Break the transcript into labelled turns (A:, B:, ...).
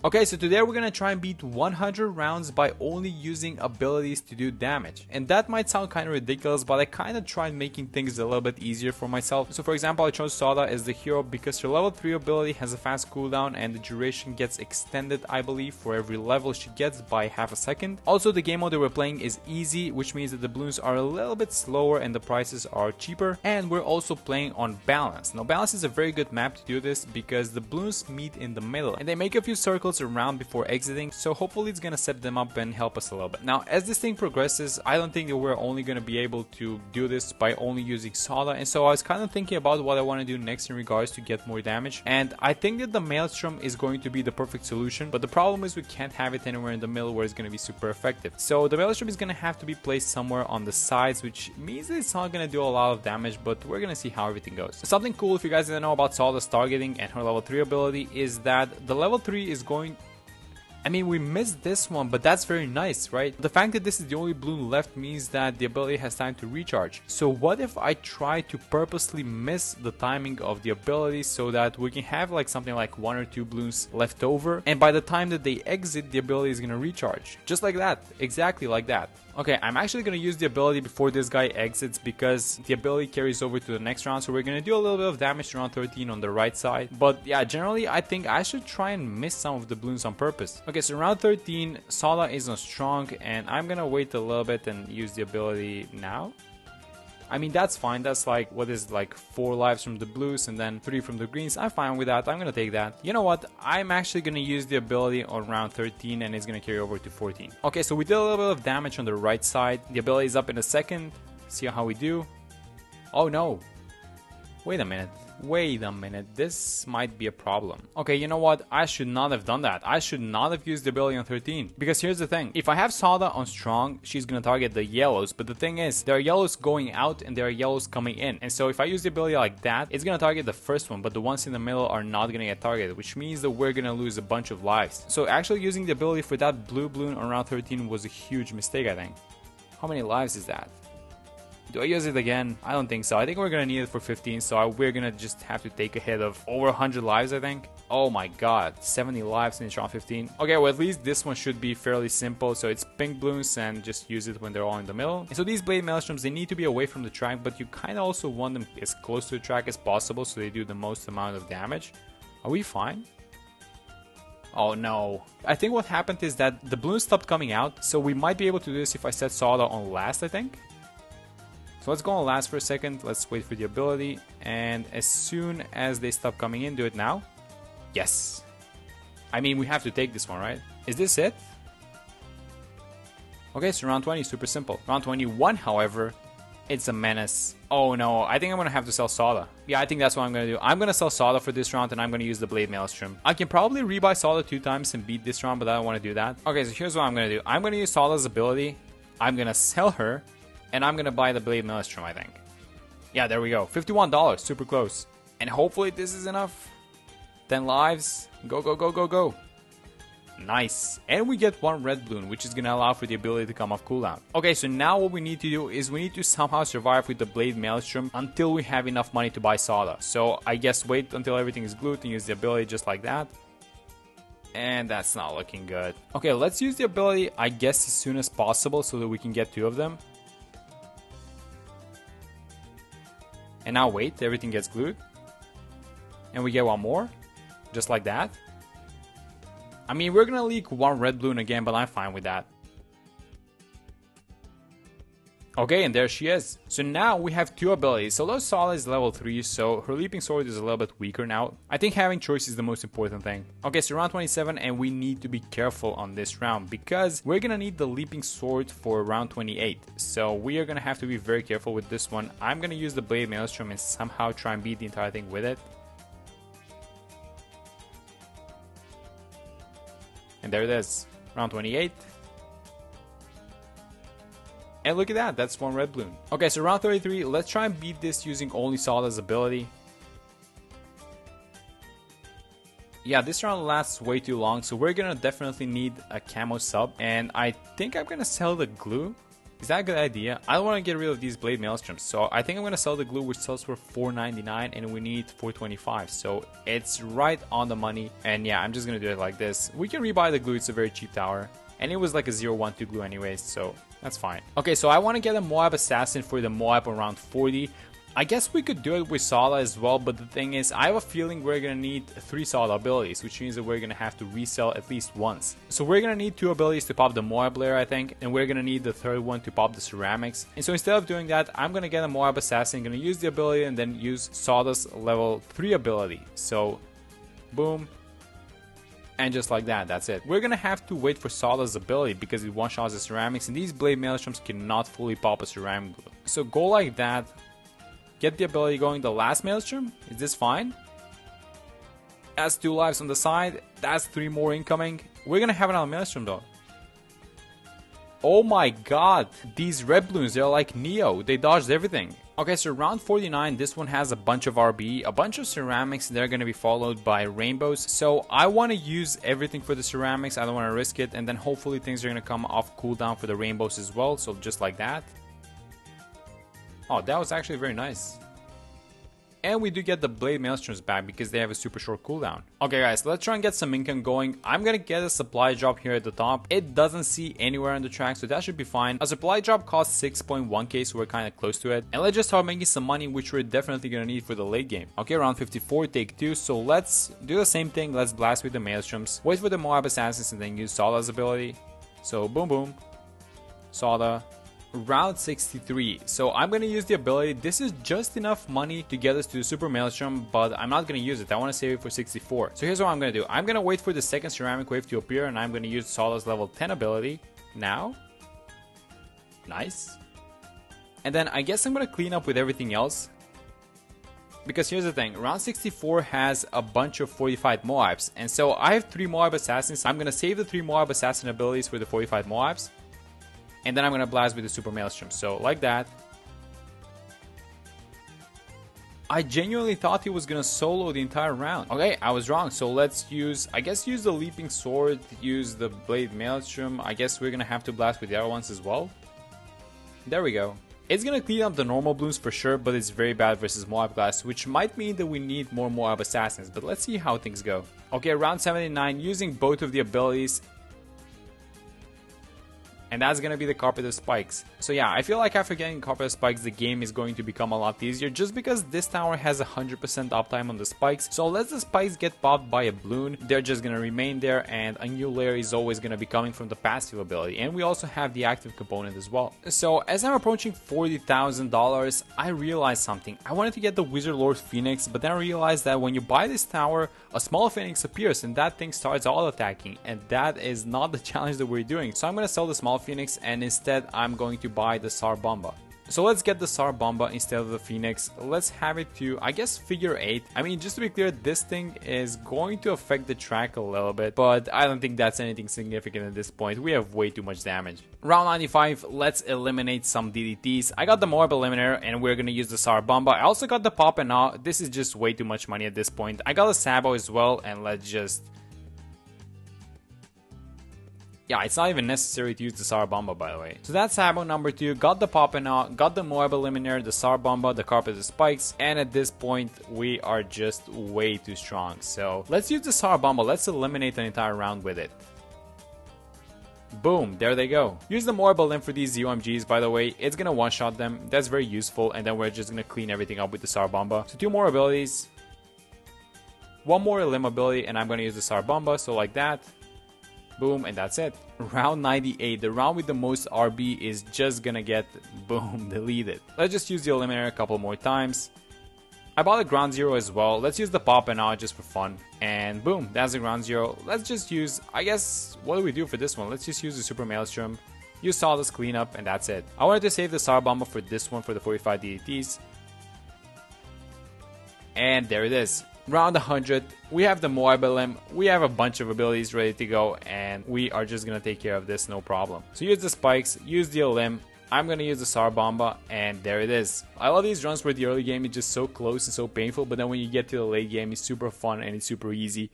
A: Okay, so today we're gonna try and beat 100 rounds by only using abilities to do damage. And that might sound kind of ridiculous, but I kind of tried making things a little bit easier for myself. So for example, I chose Sada as the hero because her level 3 ability has a fast cooldown and the duration gets extended, I believe, for every level she gets by half a second. Also, the game mode that we're playing is easy, which means that the balloons are a little bit slower and the prices are cheaper. And we're also playing on balance. Now, balance is a very good map to do this because the balloons meet in the middle and they make a few circles around before exiting, so hopefully it's gonna set them up and help us a little bit. Now, as this thing progresses, I don't think that we're only gonna be able to do this by only using Sada, and so I was kind of thinking about what I want to do next in regards to get more damage, and I think that the Maelstrom is going to be the perfect solution, but the problem is we can't have it anywhere in the middle where it's gonna be super effective. So the Maelstrom is gonna have to be placed somewhere on the sides, which means that it's not gonna do a lot of damage, but we're gonna see how everything goes. Something cool, if you guys didn't know about Sada's targeting and her level 3 ability, is that the level 3 is going... I mean, we missed this one, but that's very nice, right? The fact that this is the only balloon left means that the ability has time to recharge. So what if I try to purposely miss the timing of the ability so that we can have like something like 1 or 2 balloons left over, and by the time that they exit, the ability is gonna recharge. Just like that, exactly like that. Okay, I'm actually going to use the ability before this guy exits because the ability carries over to the next round, so we're going to do a little bit of damage to round 13 on the right side. But yeah, generally I think I should try and miss some of the balloons on purpose. Okay, so round 13, Sada is on strong, and I'm going to wait a little bit and use the ability now. I mean, that's fine. That's like, what is like 4 lives from the blues and then 3 from the greens. I'm fine with that. I'm gonna take that. You know what? I'm actually gonna use the ability on round 13 and it's gonna carry over to 14. Okay, so we did a little bit of damage on the right side. The ability is up in a second. See how we do. Oh no. Wait a minute. Wait a minute, this might be a problem. Okay, you know what? I should not have done that. I should not have used the ability on 13. Because here's the thing. If I have Sada on strong, she's gonna target the yellows. But the thing is, there are yellows going out and there are yellows coming in. And so if I use the ability like that, it's gonna target the first one. But the ones in the middle are not gonna get targeted. Which means that we're gonna lose a bunch of lives. So actually using the ability for that blue balloon on round 13 was a huge mistake, I think. How many lives is that? Do I use it again? I don't think so. I think we're gonna need it for 15, so we're gonna just have to take a hit of over 100 lives, I think. Oh my god, 70 lives in round 15. Okay, well at least this one should be fairly simple. So it's pink balloons and just use it when they're all in the middle. And so these blade maelstroms, they need to be away from the track, but you kind of also want them as close to the track as possible so they do the most amount of damage. Are we fine? Oh no. I think what happened is that the balloons stopped coming out, so we might be able to do this if I set Sada on last, I think. So let's go on last for a second, let's wait for the ability, and as soon as they stop coming in, do it now. Yes. I mean, we have to take this one, right? Is this it? Okay, so round 20 is super simple. Round 21, however, it's a menace. Oh no, I think I'm gonna have to sell Sada. Yeah, I think that's what I'm gonna do. I'm gonna sell Sada for this round and I'm gonna use the Blade Maelstrom. I can probably rebuy Sada 2 times and beat this round, but I don't want to do that. Okay, so here's what I'm gonna do. I'm gonna use Sada's ability, I'm gonna sell her, and I'm gonna buy the Blade Maelstrom, I think. Yeah, there we go. $51, super close. And hopefully this is enough. 10 lives. Go, go, go, go, go. Nice. And we get 1 red balloon, which is gonna allow for the ability to come off cooldown. Okay, so now what we need to do is we need to somehow survive with the Blade Maelstrom until we have enough money to buy Sada. So I guess wait until everything is glued and use the ability just like that. And that's not looking good. Okay, let's use the ability, I guess, as soon as possible so that we can get 2 of them. And now wait, everything gets glued. And we get 1 more. Just like that. I mean, we're gonna leak 1 red balloon again, but I'm fine with that. Okay, and there she is. So now we have 2 abilities. So Low Sala is level 3, so her Leaping Sword is a little bit weaker now. I think having choice is the most important thing. Okay, so round 27, and we need to be careful on this round because we're gonna need the Leaping Sword for round 28. So we are gonna have to be very careful with this one. I'm gonna use the Blade Maelstrom and somehow try and beat the entire thing with it. And there it is, round 28. And look at that, that's 1 red balloon. Okay, so round 33, let's try and beat this using only Sada's ability. Yeah, this round lasts way too long, so we're gonna definitely need a camo sub. And I think I'm gonna sell the glue. Is that a good idea? I don't want to get rid of these blade maelstroms, so I think I'm going to sell the glue, which sells for $4.99, and we need $4.25, so it's right on the money. And yeah, I'm just going to do it like this. We can rebuy the glue, it's a very cheap tower, and it was like a 012 glue anyways, so that's fine. Okay, so I want to get a Moab Assassin for the Moab around 40. I guess we could do it with Sala as well, but the thing is, I have a feeling we're gonna need 3 Sala abilities, which means that we're gonna have to resell at least once. So we're gonna need 2 abilities to pop the Moab layer, I think, and we're gonna need the 3rd one to pop the ceramics. And so instead of doing that, I'm gonna get a Moab Assassin, gonna use the ability and then use Sawdust level 3 ability. So, boom. And just like that, that's it. We're gonna have to wait for Sawdust's ability because it one-shots the ceramics, and these blade maelstroms cannot fully pop a ceramic glue. So go like that. Get the ability going. The last maelstrom, is this fine? That's 2 lives on the side. That's 3 more incoming. We're gonna have another maelstrom though. Oh my god, these red balloons, they're like Neo. They dodged everything. Okay, so round 49, this one has a bunch of RB, a bunch of ceramics, and they're gonna be followed by rainbows. So I wanna use everything for the ceramics. I don't wanna risk it, and then hopefully things are gonna come off cooldown for the rainbows as well. So just like that. Oh, that was actually very nice. And we do get the blade maelstroms back because they have a super short cooldown. Okay guys, let's try and get some income going. I'm gonna get a supply drop here at the top. It doesn't see anywhere on the track, so that should be fine. A supply drop costs 6.1k, so we're kind of close to it. And let's just start making some money, which we're definitely gonna need for the late game. Okay, round 54, take 2. So let's do the same thing. Let's blast with the maelstroms. Wait for the Moab Assassins and then use Sada's ability. So boom boom. Sada. Round 63, so I'm gonna use the ability. This is just enough money to get us to the super maelstrom, but I'm not gonna use it. I want to save it for 64. So here's what I'm gonna do. I'm gonna wait for the second ceramic wave to appear, and I'm gonna use Sola's level 10 ability now. Nice. And then I guess I'm gonna clean up with everything else, because here's the thing, round 64 has a bunch of 45 Moabs, and so I have 3 Moab Assassins. I'm gonna save the 3 Moab Assassin abilities for the 45 Moabs. And then I'm gonna blast with the super maelstrom. So like that. I genuinely thought he was gonna solo the entire round. Okay, I was wrong. So let's use, I guess use the leaping sword, use the blade maelstrom. I guess we're gonna have to blast with the other ones as well. There we go. It's gonna clean up the normal balloons for sure, but it's very bad versus Moab class, which might mean that we need more Moab Assassins, but let's see how things go. Okay, round 79, using both of the abilities. And that's gonna be the Carpet of Spikes. So yeah, I feel like after getting Carpet of Spikes, the game is going to become a lot easier just because this tower has 100% uptime on the spikes. So unless the spikes get popped by a balloon, they're just gonna remain there, and a new layer is always gonna be coming from the passive ability. And we also have the active component as well. So as I'm approaching $40,000, I realized something. I wanted to get the Wizard Lord Phoenix, but then I realized that when you buy this tower, a small Phoenix appears and that thing starts auto attacking, and that is not the challenge that we're doing. So I'm gonna sell the small Phoenix, and instead I'm going to buy the Sar Bomba. So let's get the Sar Bomba instead of the Phoenix. Let's have it to, I guess, figure 8. I mean, just to be clear, this thing is going to affect the track a little bit, but I don't think that's anything significant at this point. We have way too much damage. Round 95, let's eliminate some DDTs. I got the Moab Eliminator, and we're gonna use the Sar Bomba. I also got the Pop and Awe. This is just way too much money at this point. I got a Sabo as well, and let's just... Yeah, it's not even necessary to use the Sar Bomba, by the way. So that's Sabo number 2, got the Pop and Awe, got the Moab Eliminator, the Sar Bomba, the Carpet of Spikes, and at this point, we are just way too strong. So let's use the Sar Bomba, let's eliminate an entire round with it. Boom, there they go. Use the Moab Elim for these UMGs, by the way, it's gonna one-shot them, that's very useful, and then we're just gonna clean everything up with the Sar Bomba. So 2 more abilities, 1 more Elim ability, and I'm gonna use the Sar Bomba, so like that. Boom, and that's it. Round 98, the round with the most RB is just gonna get, boom, deleted. Let's just use the Eliminator a couple more times. I bought a Ground Zero as well. Let's use the Pop and Awe just for fun. And boom, that's the Ground Zero. Let's just use, I guess, what do we do for this one? Let's just use the Super Maelstrom, use Sawdust Cleanup, and that's it. I wanted to save the Sar Bomba for this one for the 45 DDTs. And there it is. Round 100, we have the Moab Elim, we have a bunch of abilities ready to go, and we are just gonna take care of this, no problem. So use the spikes, use the Elim, I'm gonna use the Sar Bomba, and there it is. I love these runs where the early game is just so close and so painful, but then when you get to the late game, it's super fun and it's super easy.